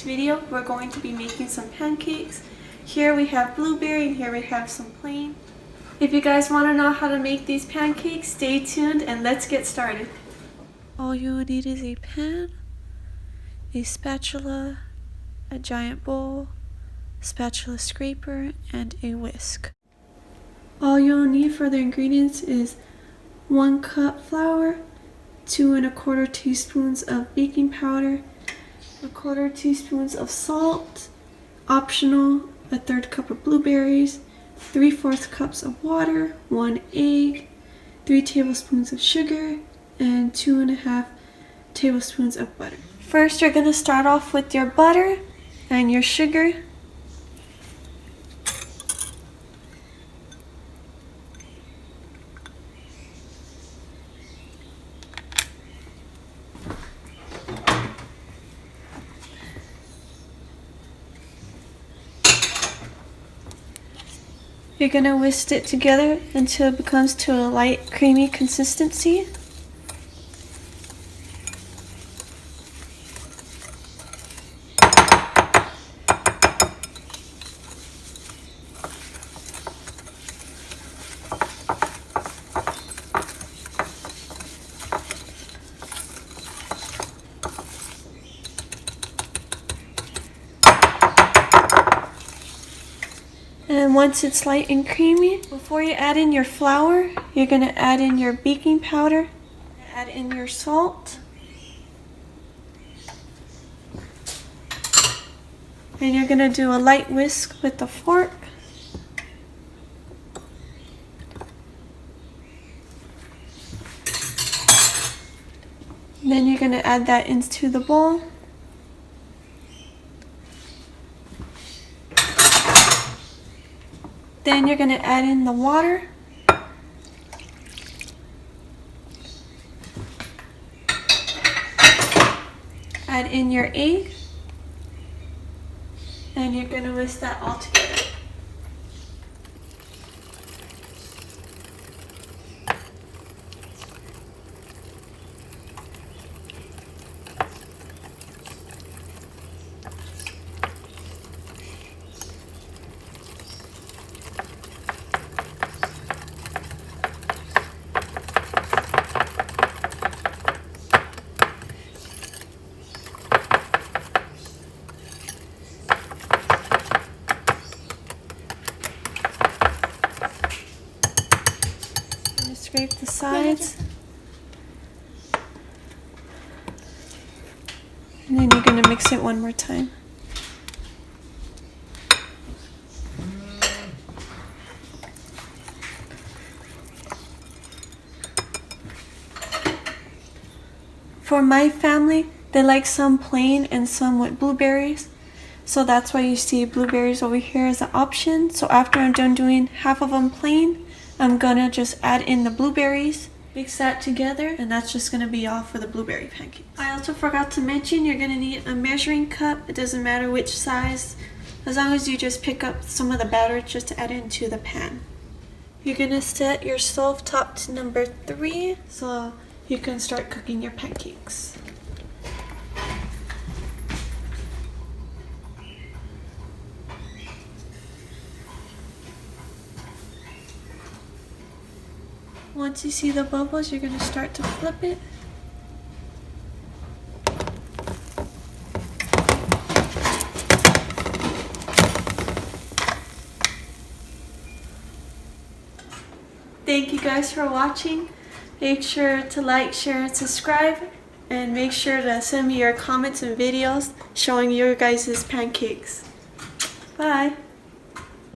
today's video, we're going to be making some pancakes. Here we have blueberry and here we have some plain. If you guys want to know how to make these pancakes, stay tuned and let's get started. All you will need is a pan, a spatula, a giant bowl, spatula scraper, and a whisk. All you'll need for the ingredients is 1 cup flour, 2 1/4 teaspoons of baking powder, 1/4 teaspoons of salt, optional, 1/3 cup of blueberries, 3/4 cups of water, 1 egg, 3 tablespoons of sugar, and 2 1/2 tablespoons of butter. First, you're going to start off with your butter and your sugar. You're going to whisk it together until it becomes to a light creamy consistency. And once it's light and creamy, before you add in your flour, you're going to add in your baking powder, add in your salt, and you're going to do a light whisk with the fork. Then you're going to add that into the bowl. Then you're going to add in the water. Add in your egg. And you're going to whisk that all together. Scrape the sides, and then you're going to mix it one more time. For my family, they like some plain and some with blueberries, so that's why you see blueberries over here as an option. So after I'm done doing half of them plain, I'm gonna just add in the blueberries, mix that together, and that's just gonna be all for the blueberry pancakes. I also forgot to mention you're gonna need a measuring cup. It doesn't matter which size, as long as you just pick up some of the batter just to add into the pan. You're gonna set your stove top to number 3 so you can start cooking your pancakes. Once you see the bubbles, you're going to start to flip it. Thank you guys for watching. Make sure to like, share, and subscribe. And make sure to send me your comments and videos showing your guys' pancakes. Bye.